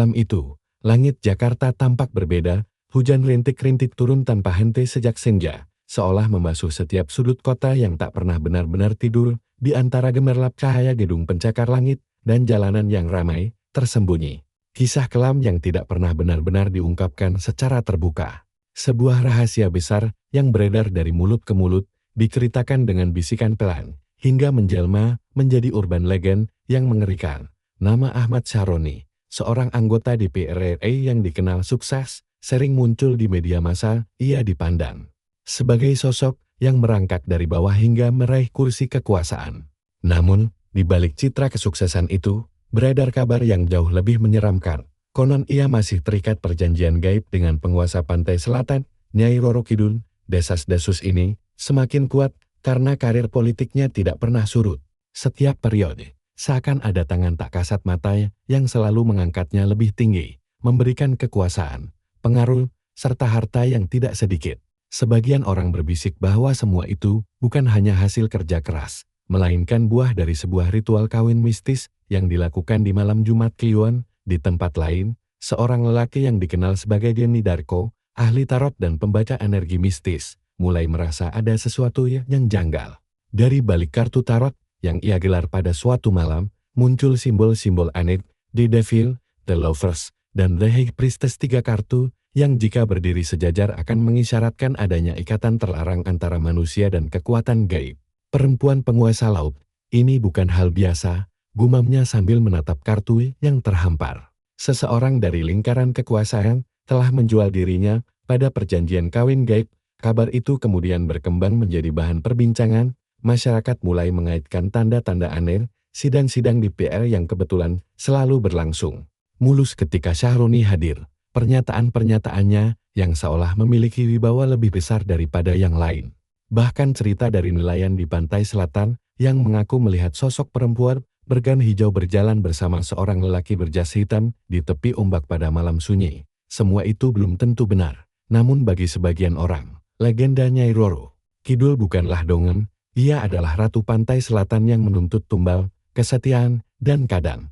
Malam itu, langit Jakarta tampak berbeda, hujan rintik-rintik turun tanpa henti sejak senja, seolah membasuh setiap sudut kota yang tak pernah benar-benar tidur, di antara gemerlap cahaya gedung pencakar langit, dan jalanan yang ramai, tersembunyi. Kisah kelam yang tidak pernah benar-benar diungkapkan secara terbuka. Sebuah rahasia besar yang beredar dari mulut ke mulut, diceritakan dengan bisikan pelan, hingga menjelma menjadi urban legend yang mengerikan. Nama Ahmad Syaroni, seorang anggota DPR RI yang dikenal sukses, sering muncul di media massa. Ia dipandang sebagai sosok yang merangkak dari bawah hingga meraih kursi kekuasaan. Namun, di balik citra kesuksesan itu, beredar kabar yang jauh lebih menyeramkan. Konon ia masih terikat perjanjian gaib dengan penguasa pantai selatan, Nyai Roro Kidul. Desas-desus ini semakin kuat karena karir politiknya tidak pernah surut. Setiap periode, seakan ada tangan tak kasat mata yang selalu mengangkatnya lebih tinggi, memberikan kekuasaan, pengaruh, serta harta yang tidak sedikit. Sebagian orang berbisik bahwa semua itu bukan hanya hasil kerja keras, melainkan buah dari sebuah ritual kawin mistis yang dilakukan di malam Jumat Kliwon. Di tempat lain, seorang lelaki yang dikenal sebagai Denny Darko, ahli tarot dan pembaca energi mistis, mulai merasa ada sesuatu yang janggal. Dari balik kartu tarot yang ia gelar pada suatu malam, muncul simbol-simbol aneh, The Devil, The Lovers, dan The High Priestess, 3 kartu yang jika berdiri sejajar akan mengisyaratkan adanya ikatan terlarang antara manusia dan kekuatan gaib. Perempuan penguasa laut, ini bukan hal biasa, gumamnya sambil menatap kartu yang terhampar. Seseorang dari lingkaran kekuasaan telah menjual dirinya pada perjanjian kawin gaib. Kabar itu kemudian berkembang menjadi bahan perbincangan. Masyarakat mulai mengaitkan tanda-tanda aneh. Sidang-sidang DPR yang kebetulan selalu berlangsung mulus ketika Syaroni hadir. Pernyataan-pernyataannya yang seolah memiliki wibawa lebih besar daripada yang lain. Bahkan cerita dari nelayan di pantai selatan yang mengaku melihat sosok perempuan bergan hijau berjalan bersama seorang lelaki berjas hitam di tepi ombak pada malam sunyi. Semua itu belum tentu benar. Namun bagi sebagian orang, legenda Nyai Roro Kidul bukanlah dongeng. Ia adalah ratu pantai selatan yang menuntut tumbal, kesetiaan, dan kadang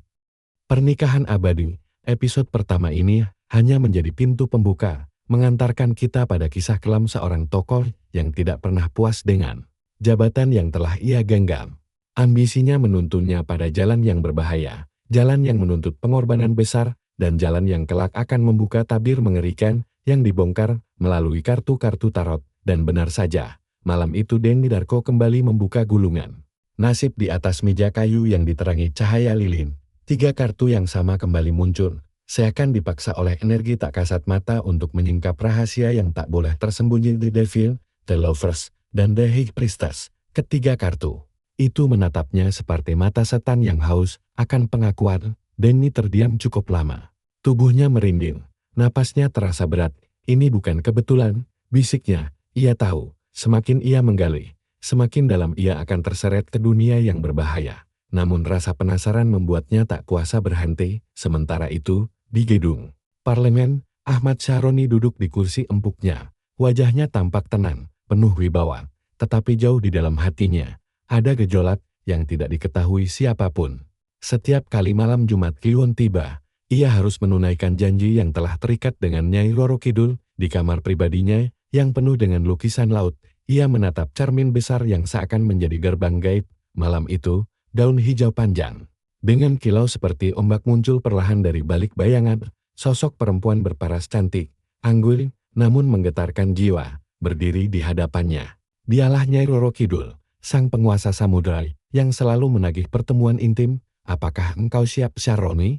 pernikahan abadi. Episode pertama ini hanya menjadi pintu pembuka, mengantarkan kita pada kisah kelam seorang tokoh yang tidak pernah puas dengan jabatan yang telah ia genggam. Ambisinya menuntunnya pada jalan yang berbahaya, jalan yang menuntut pengorbanan besar, dan jalan yang kelak akan membuka tabir mengerikan yang dibongkar melalui kartu-kartu tarot. Dan benar saja, malam itu Denny Darko kembali membuka gulungan nasib di atas meja kayu yang diterangi cahaya lilin. 3 kartu yang sama kembali muncul, seakan dipaksa oleh energi tak kasat mata untuk menyingkap rahasia yang tak boleh tersembunyi. The Devil, The Lovers, dan The High Priestess. Ketiga kartu itu menatapnya seperti mata setan yang haus akan pengakuan. Denny terdiam cukup lama. Tubuhnya merinding, napasnya terasa berat. Ini bukan kebetulan, bisiknya. Ia tahu, semakin ia menggali, semakin dalam ia akan terseret ke dunia yang berbahaya. Namun rasa penasaran membuatnya tak kuasa berhenti. Sementara itu, di gedung parlemen, Ahmad Syaroni duduk di kursi empuknya. Wajahnya tampak tenang, penuh wibawa. Tetapi jauh di dalam hatinya, ada gejolak yang tidak diketahui siapapun. Setiap kali malam Jumat Kliwon tiba, ia harus menunaikan janji yang telah terikat dengan Nyai Roro Kidul. Di kamar pribadinya yang penuh dengan lukisan laut, ia menatap cermin besar yang seakan menjadi gerbang gaib. Malam itu, daun hijau panjang dengan kilau seperti ombak muncul perlahan dari balik bayangan. Sosok perempuan berparas cantik, anggun, namun menggetarkan jiwa, berdiri di hadapannya. Dialah Nyai Roro Kidul, sang penguasa samudera yang selalu menagih pertemuan intim. Apakah engkau siap, Syaroni?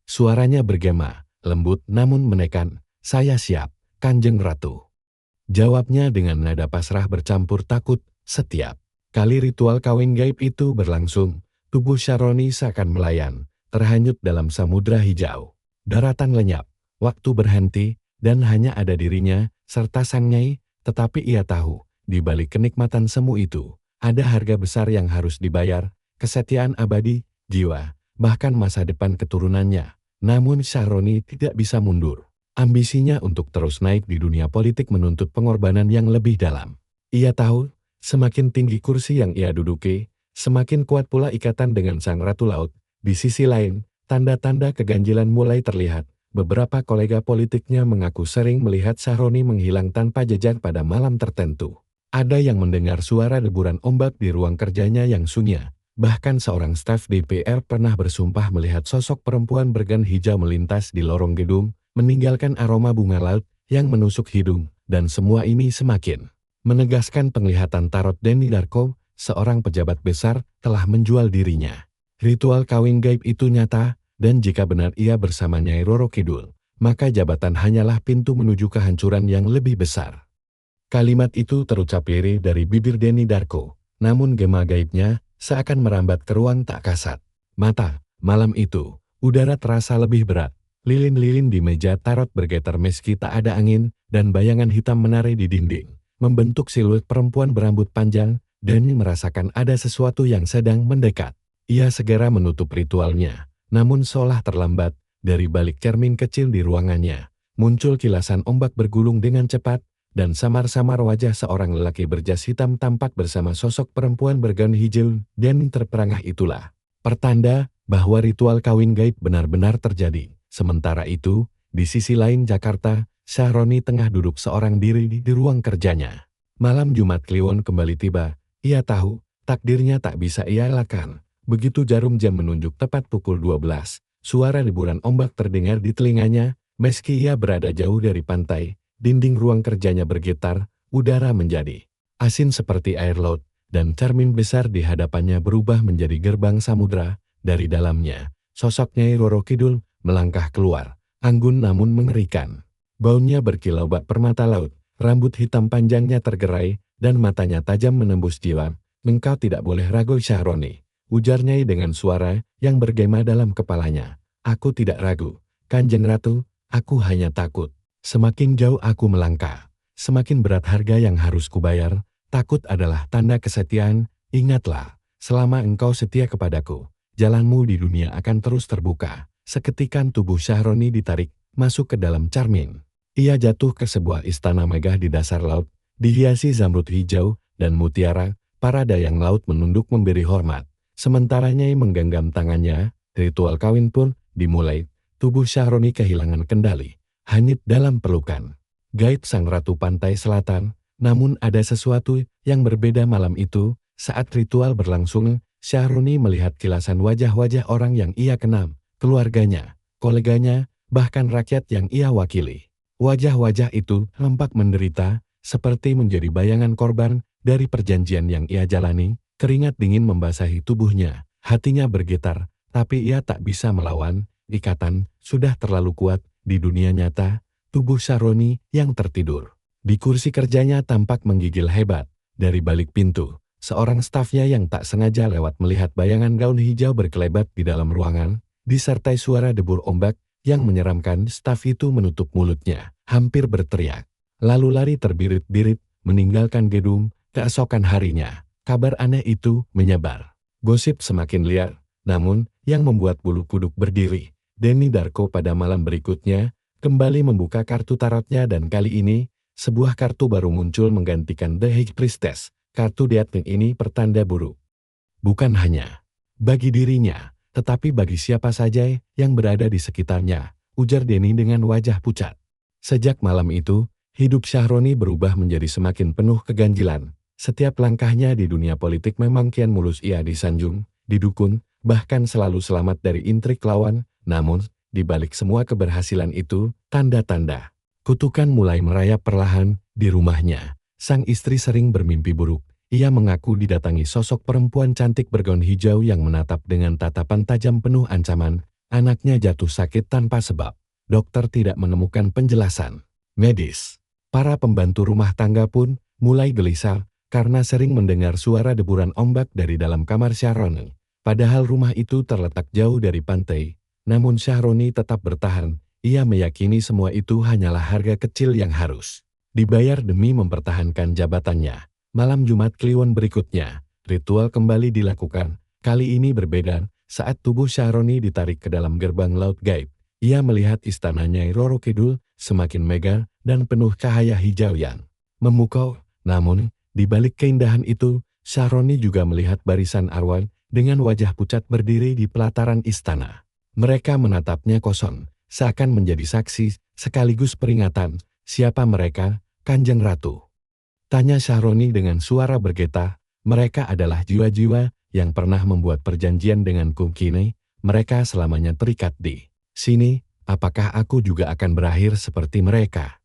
Suaranya bergema, lembut namun menekan. Saya siap, Kanjeng Ratu. Jawabnya dengan nada pasrah bercampur takut. Setiap kali ritual kawin gaib itu berlangsung, tubuh Syaroni seakan melayang, terhanyut dalam samudra hijau. Daratan lenyap, waktu berhenti, dan hanya ada dirinya, serta sang Nyai. Tetapi ia tahu, di balik kenikmatan semu itu, ada harga besar yang harus dibayar, kesetiaan abadi, jiwa, bahkan masa depan keturunannya. Namun Syaroni tidak bisa mundur. Ambisinya untuk terus naik di dunia politik menuntut pengorbanan yang lebih dalam. Ia tahu, semakin tinggi kursi yang ia duduki, semakin kuat pula ikatan dengan sang Ratu Laut. Di sisi lain, Tanda-tanda keganjilan mulai terlihat. Beberapa kolega politiknya mengaku sering melihat Syahroni menghilang tanpa jejak pada malam tertentu. Ada yang mendengar suara deburan ombak di ruang kerjanya yang sunyi. Bahkan seorang staf DPR pernah bersumpah melihat sosok perempuan bergan hijau melintas di lorong gedung, meninggalkan aroma bunga laut yang menusuk hidung, dan semua ini semakin menegaskan penglihatan Tarot Denny Darko, seorang pejabat besar, telah menjual dirinya. Ritual kawin gaib itu nyata, dan jika benar ia bersama Nyai Roro Kidul, maka jabatan hanyalah pintu menuju kehancuran yang lebih besar. Kalimat itu terucap lirih dari bibir Denny Darko, namun gema gaibnya seakan merambat ke ruang tak kasat mata. Malam itu, udara terasa lebih berat. Lilin-lilin di meja tarot bergetar meski tak ada angin, dan bayangan hitam menari di dinding, membentuk siluet perempuan berambut panjang, dan merasakan ada sesuatu yang sedang mendekat. Ia segera menutup ritualnya, namun seolah terlambat, dari balik cermin kecil di ruangannya, muncul kilasan ombak bergulung dengan cepat, dan samar-samar wajah seorang lelaki berjas hitam tampak bersama sosok perempuan bergaun hijau, dan terperangah itulah pertanda bahwa ritual kawin gaib benar-benar terjadi. Sementara itu, di sisi lain Jakarta, Syahroni tengah duduk seorang diri di ruang kerjanya. Malam Jumat Kliwon kembali tiba. Ia tahu, takdirnya tak bisa ia elakkan. Begitu jarum jam menunjuk tepat pukul 12, suara deburan ombak terdengar di telinganya, meski ia berada jauh dari pantai. Dinding ruang kerjanya bergetar, udara menjadi asin seperti air laut, dan cermin besar di hadapannya berubah menjadi gerbang samudra. Dari dalamnya, sosok Nyai Roro Kidul melangkah keluar, anggun namun mengerikan. Baunya berkilau bak permata laut, rambut hitam panjangnya tergerai, dan matanya tajam menembus jiwa. "Engkau tidak boleh ragu Syahroni," ujar Nyai dengan suara yang bergema dalam kepalanya. "Aku tidak ragu, Kanjeng Ratu, aku hanya takut. Semakin jauh aku melangkah, semakin berat harga yang harus kubayar. Takut adalah tanda kesetiaan. Ingatlah, selama engkau setia kepadaku, jalanmu di dunia akan terus terbuka." Seketika tubuh Syahroni ditarik masuk ke dalam cermin. Ia jatuh ke sebuah istana megah di dasar laut, dihiasi zamrud hijau dan mutiara. Para dayang laut menunduk memberi hormat. Sementara Nyai menggenggam tangannya, ritual kawin pun dimulai. Tubuh Syahroni kehilangan kendali, hanyut dalam pelukan gaib sang ratu pantai selatan. Namun ada sesuatu yang berbeda malam itu. Saat ritual berlangsung, Syahroni melihat kilasan wajah-wajah orang yang ia kenal, keluarganya, koleganya, bahkan rakyat yang ia wakili. Wajah-wajah itu nampak menderita, seperti menjadi bayangan korban dari perjanjian yang ia jalani. Keringat dingin membasahi tubuhnya, hatinya bergetar, tapi ia tak bisa melawan. Ikatan sudah terlalu kuat. Di dunia nyata, tubuh Syahroni yang tertidur di kursi kerjanya tampak menggigil hebat. Dari balik pintu, seorang stafnya yang tak sengaja lewat melihat bayangan gaun hijau berkelebat di dalam ruangan, disertai suara debur ombak yang menyeramkan. Staf itu menutup mulutnya, hampir berteriak, lalu lari terbirit-birit, meninggalkan gedung. Keesokan harinya, kabar aneh itu menyebar. Gosip semakin liar, namun yang membuat bulu kuduk berdiri. Denny Darko pada malam berikutnya kembali membuka kartu tarotnya, dan kali ini sebuah kartu baru muncul menggantikan The High Priestess. Kartu dieteng ini pertanda buruk. Bukan hanya bagi dirinya, tetapi bagi siapa saja yang berada di sekitarnya, ujar Denny dengan wajah pucat. Sejak malam itu, hidup Syahroni berubah menjadi semakin penuh keganjilan. Setiap langkahnya di dunia politik memang kian mulus. Ia disanjung, didukung, bahkan selalu selamat dari intrik lawan. Namun, di balik semua keberhasilan itu, tanda-tanda kutukan mulai merayap perlahan. Di rumahnya, sang istri sering bermimpi buruk. Ia mengaku didatangi sosok perempuan cantik bergaun hijau yang menatap dengan tatapan tajam penuh ancaman. Anaknya jatuh sakit tanpa sebab. Dokter tidak menemukan penjelasan medis. Para pembantu rumah tangga pun mulai gelisah karena sering mendengar suara deburan ombak dari dalam kamar Syahroni. Padahal rumah itu terletak jauh dari pantai. Namun Syahroni tetap bertahan. Ia meyakini semua itu hanyalah harga kecil yang harus dibayar demi mempertahankan jabatannya. Malam Jumat Kliwon berikutnya, ritual kembali dilakukan. Kali ini berbeda. Saat tubuh Syahroni ditarik ke dalam gerbang laut gaib, ia melihat istana Nyai Roro Kidul semakin megah dan penuh cahaya hijau yang memukau. Namun, di balik keindahan itu, Syahroni juga melihat barisan arwah dengan wajah pucat berdiri di pelataran istana. Mereka menatapnya kosong, seakan menjadi saksi, sekaligus peringatan. Siapa mereka, Kanjeng Ratu? Tanya Syahroni dengan suara bergetar. Mereka adalah jiwa-jiwa yang pernah membuat perjanjian denganku kini. Mereka selamanya terikat di sini. Apakah aku juga akan berakhir seperti mereka?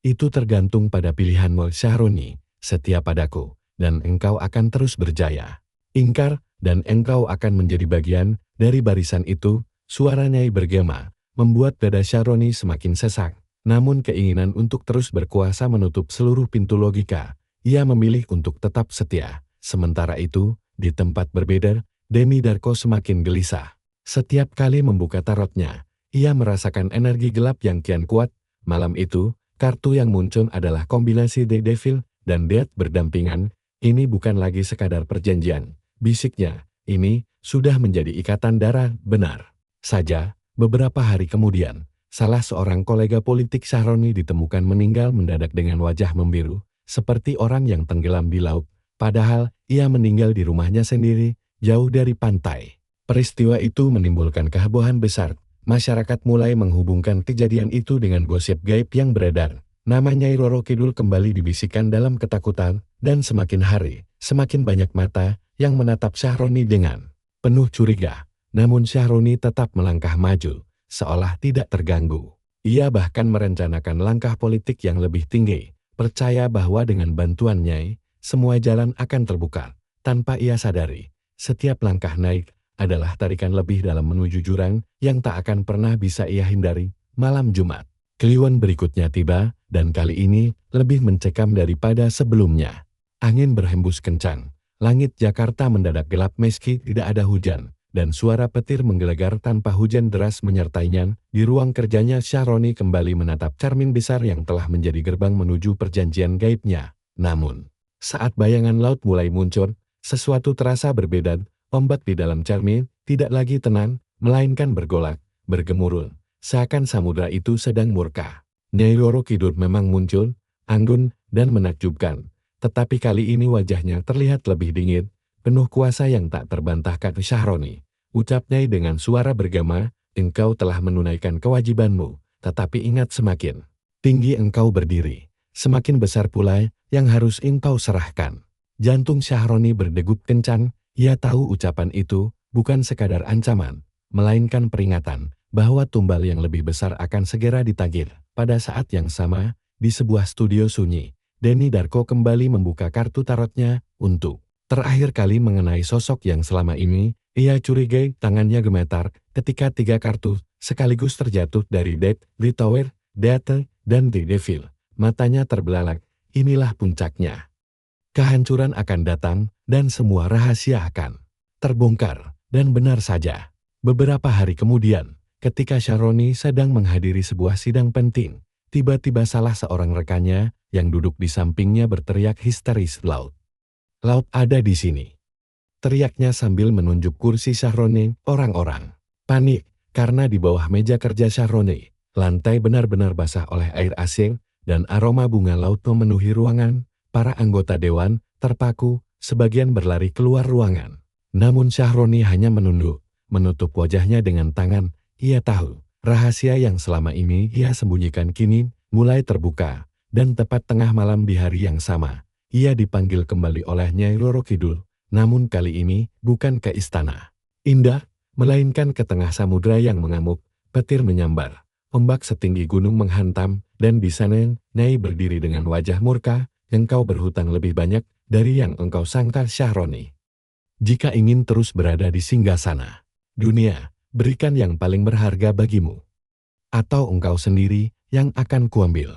Itu tergantung pada pilihanmu, Syahroni. Setia padaku, dan engkau akan terus berjaya. Ingkar, dan engkau akan menjadi bagian dari barisan itu. Suara Nyai bergema, membuat dada Syahroni semakin sesak. Namun keinginan untuk terus berkuasa menutup seluruh pintu logika. Ia memilih untuk tetap setia. Sementara itu, di tempat berbeda, Demi Darko semakin gelisah. Setiap kali membuka tarotnya, ia merasakan energi gelap yang kian kuat. Malam itu, kartu yang muncul adalah kombinasi The Devil dan Death berdampingan. Ini bukan lagi sekadar perjanjian, bisiknya. Ini sudah menjadi ikatan darah. Benar saja, beberapa hari kemudian, salah seorang kolega politik Syahroni ditemukan meninggal mendadak dengan wajah membiru, seperti orang yang tenggelam di laut. Padahal, ia meninggal di rumahnya sendiri, jauh dari pantai. Peristiwa itu menimbulkan kehebohan besar. Masyarakat mulai menghubungkan kejadian itu dengan gosip gaib yang beredar. Nama Nyai Roro Kidul kembali dibisikkan dalam ketakutan, dan semakin hari, semakin banyak mata yang menatap Syahroni dengan penuh curiga. Namun Syahroni tetap melangkah maju, seolah tidak terganggu. Ia bahkan merencanakan langkah politik yang lebih tinggi, percaya bahwa dengan bantuan Nyai, semua jalan akan terbuka. Tanpa ia sadari, setiap langkah naik adalah tarikan lebih dalam menuju jurang yang tak akan pernah bisa ia hindari. Malam Jumat, kliwon berikutnya tiba, dan kali ini lebih mencekam daripada sebelumnya. Angin berhembus kencang, langit Jakarta mendadak gelap meski tidak ada hujan, dan suara petir menggelegar tanpa hujan deras menyertainya. Di ruang kerjanya Syahroni kembali menatap cermin besar yang telah menjadi gerbang menuju perjanjian gaibnya. Namun, saat bayangan laut mulai muncul, sesuatu terasa berbeda. Ombak di dalam cermin tidak lagi tenang, melainkan bergolak, bergemuruh, seakan samudra itu sedang murka. Nyai Roro Kidul memang muncul, anggun, dan menakjubkan. Tetapi kali ini wajahnya terlihat lebih dingin, penuh kuasa yang tak terbantahkan. Syahroni, ucap Nyai dengan suara bergema, engkau telah menunaikan kewajibanmu, tetapi ingat semakin tinggi engkau berdiri, semakin besar pula yang harus engkau serahkan. Jantung Syahroni berdegup kencang. Ia tahu ucapan itu bukan sekadar ancaman, melainkan peringatan bahwa tumbal yang lebih besar akan segera ditagih. Pada saat yang sama, di sebuah studio sunyi, Demi Darko kembali membuka kartu tarotnya untuk terakhir kali mengenai sosok yang selama ini ia curigai. Tangannya gemetar ketika 3 kartu sekaligus terjatuh dari Death, The Tower, Death, dan The Devil. Matanya terbelalak. Inilah puncaknya. Kehancuran akan datang, dan semua rahasia akan terbongkar. Dan benar saja, beberapa hari kemudian, ketika Syahroni sedang menghadiri sebuah sidang penting, tiba-tiba salah seorang rekannya yang duduk di sampingnya berteriak histeris, "Laut! Laut ada di sini!" Teriaknya sambil menunjuk kursi Syahroni. Orang-orang panik, karena di bawah meja kerja Syahroni, lantai benar-benar basah oleh air asing, dan aroma bunga laut memenuhi ruangan. Para anggota dewan terpaku, sebagian berlari keluar ruangan. Namun Syahroni hanya menunduk, menutup wajahnya dengan tangan. Ia tahu, rahasia yang selama ini ia sembunyikan kini mulai terbuka, dan tepat tengah malam di hari yang sama, ia dipanggil kembali oleh Nyai Roro Kidul, namun kali ini bukan ke istana indah, melainkan ke tengah samudra yang mengamuk. Petir menyambar, ombak setinggi gunung menghantam, dan di sana Nyai berdiri dengan wajah murka. Engkau berhutang lebih banyak dari yang engkau sangka, Syahroni. Jika ingin terus berada di singgasana dunia, berikan yang paling berharga bagimu, atau engkau sendiri yang akan kuambil.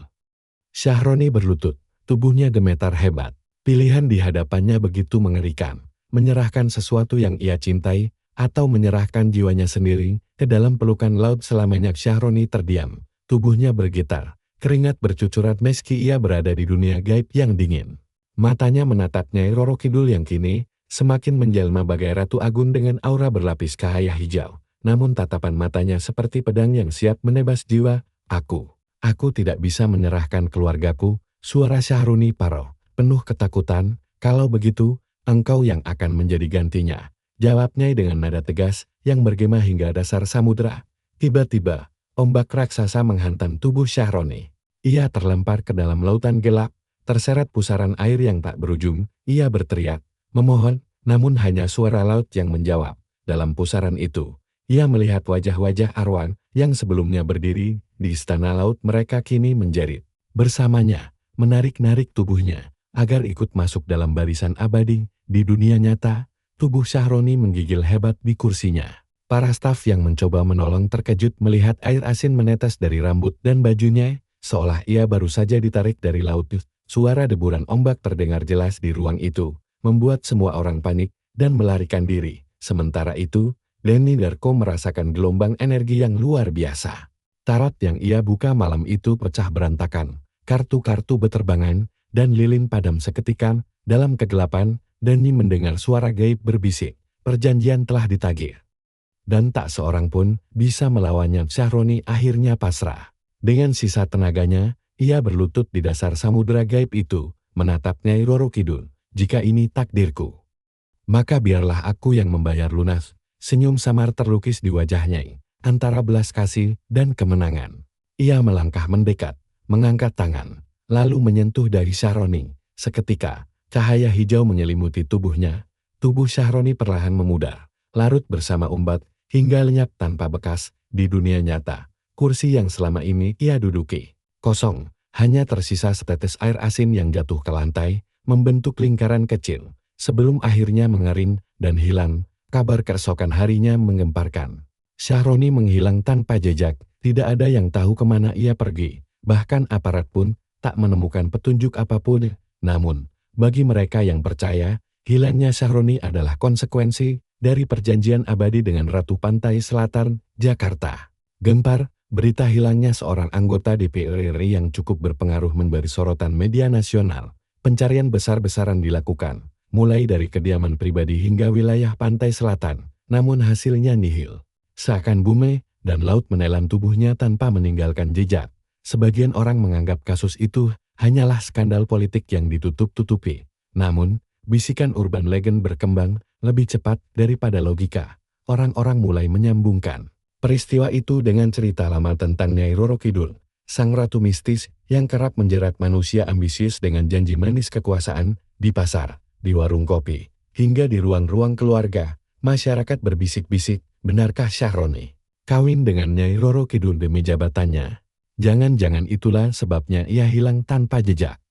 Syahroni berlutut, tubuhnya gemetar hebat. Pilihan di hadapannya begitu mengerikan, menyerahkan sesuatu yang ia cintai, atau menyerahkan jiwanya sendiri ke dalam pelukan laut selamanya. Syahroni terdiam, tubuhnya bergetar. Keringat bercucuran meski ia berada di dunia gaib yang dingin. Matanya menatap Nyai Roro Kidul yang kini semakin menjelma bagai Ratu Agung dengan aura berlapis cahaya hijau. Namun tatapan matanya seperti pedang yang siap menebas jiwa. Aku tidak bisa menyerahkan keluargaku, suara Syahroni parau, penuh ketakutan. Kalau begitu, engkau yang akan menjadi gantinya. Jawab Nyai dengan nada tegas yang bergema hingga dasar samudera. Tiba-tiba, ombak raksasa menghantam tubuh Syahroni. Ia terlempar ke dalam lautan gelap, terseret pusaran air yang tak berujung. Ia berteriak, memohon, namun hanya suara laut yang menjawab. Dalam pusaran itu, ia melihat wajah-wajah arwah yang sebelumnya berdiri di istana laut, mereka kini menjerit. Bersamanya, menarik-narik tubuhnya, agar ikut masuk dalam barisan abadi di dunia nyata. Tubuh Syahroni menggigil hebat di kursinya. Para staf yang mencoba menolong terkejut melihat air asin menetes dari rambut dan bajunya, seolah ia baru saja ditarik dari laut. Suara deburan ombak terdengar jelas di ruang itu, membuat semua orang panik dan melarikan diri. Sementara itu, Denny Darko merasakan gelombang energi yang luar biasa. Tarot yang ia buka malam itu pecah berantakan. Kartu-kartu beterbangan, dan lilin padam seketika. Dalam kegelapan, Denny mendengar suara gaib berbisik, perjanjian telah ditagih. Dan tak seorang pun bisa melawannya. Syahroni akhirnya pasrah. Dengan sisa tenaganya, ia berlutut di dasar samudera gaib itu, menatap Nyai Roro Kidul. Jika ini takdirku, maka biarlah aku yang membayar lunas. Senyum samar terlukis di wajahnya, antara belas kasih dan kemenangan. Ia melangkah mendekat, mengangkat tangan, lalu menyentuh dahi Syahroni. Seketika, cahaya hijau menyelimuti tubuhnya. Tubuh Syahroni perlahan memudar, larut bersama ombak, hingga lenyap tanpa bekas di dunia nyata. Kursi yang selama ini ia duduki kosong, hanya tersisa setetes air asin yang jatuh ke lantai, membentuk lingkaran kecil, sebelum akhirnya mengering dan hilang. Kabar keesokan harinya menggemparkan. Syahroni menghilang tanpa jejak, tidak ada yang tahu kemana ia pergi, bahkan aparat pun tak menemukan petunjuk apapun. Namun, bagi mereka yang percaya, hilangnya Syahroni adalah konsekuensi dari perjanjian abadi dengan Ratu Pantai Selatan, Jakarta. Gempar, berita hilangnya seorang anggota DPR RI yang cukup berpengaruh memberi sorotan media nasional. Pencarian besar-besaran dilakukan, mulai dari kediaman pribadi hingga wilayah pantai selatan, namun hasilnya nihil. Seakan bumi dan laut menelan tubuhnya tanpa meninggalkan jejak. Sebagian orang menganggap kasus itu hanyalah skandal politik yang ditutup-tutupi. Namun, bisikan urban legend berkembang lebih cepat daripada logika. Orang-orang mulai menyambungkan peristiwa itu dengan cerita lama tentang Nyai Roro Kidul, sang ratu mistis yang kerap menjerat manusia ambisius dengan janji manis kekuasaan. Di pasar, di warung kopi, hingga di ruang-ruang keluarga, masyarakat berbisik-bisik, benarkah Syahroni kawin dengan Nyai Roro Kidul demi jabatannya? Jangan-jangan itulah sebabnya ia hilang tanpa jejak.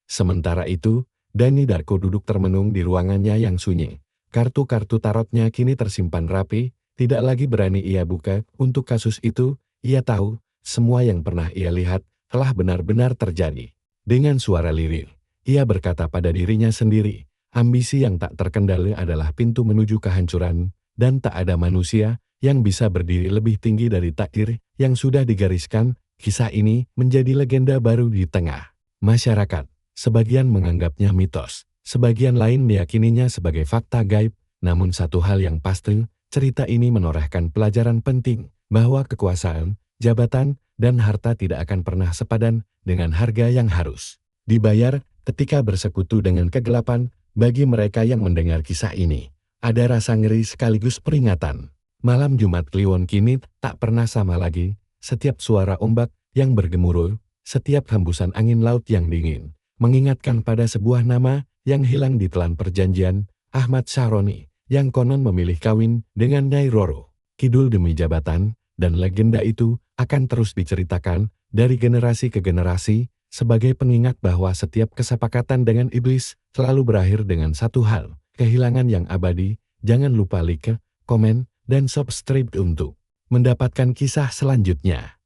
Sementara itu, Denny Darko duduk termenung di ruangannya yang sunyi. Kartu-kartu tarotnya kini tersimpan rapi, tidak lagi berani ia buka. Untuk kasus itu, ia tahu, semua yang pernah ia lihat telah benar-benar terjadi. Dengan suara lirih, ia berkata pada dirinya sendiri, ambisi yang tak terkendali adalah pintu menuju kehancuran, dan tak ada manusia yang bisa berdiri lebih tinggi dari takdir yang sudah digariskan. Kisah ini menjadi legenda baru di tengah masyarakat. Sebagian menganggapnya mitos, sebagian lain meyakininya sebagai fakta gaib. Namun satu hal yang pasti, cerita ini menorehkan pelajaran penting, bahwa kekuasaan, jabatan, dan harta tidak akan pernah sepadan dengan harga yang harus dibayar ketika bersekutu dengan kegelapan. Bagi mereka yang mendengar kisah ini, ada rasa ngeri sekaligus peringatan. Malam Jumat Kliwon kini tak pernah sama lagi. Setiap suara ombak yang bergemuruh, setiap hembusan angin laut yang dingin, mengingatkan pada sebuah nama yang hilang di telan perjanjian, Ahmad Syahroni, yang konon memilih kawin dengan Nyai Roro Kidul demi jabatan, dan legenda itu akan terus diceritakan dari generasi ke generasi, sebagai pengingat bahwa setiap kesepakatan dengan iblis selalu berakhir dengan satu hal, kehilangan yang abadi. Jangan lupa like, komen, dan subscribe untuk mendapatkan kisah selanjutnya.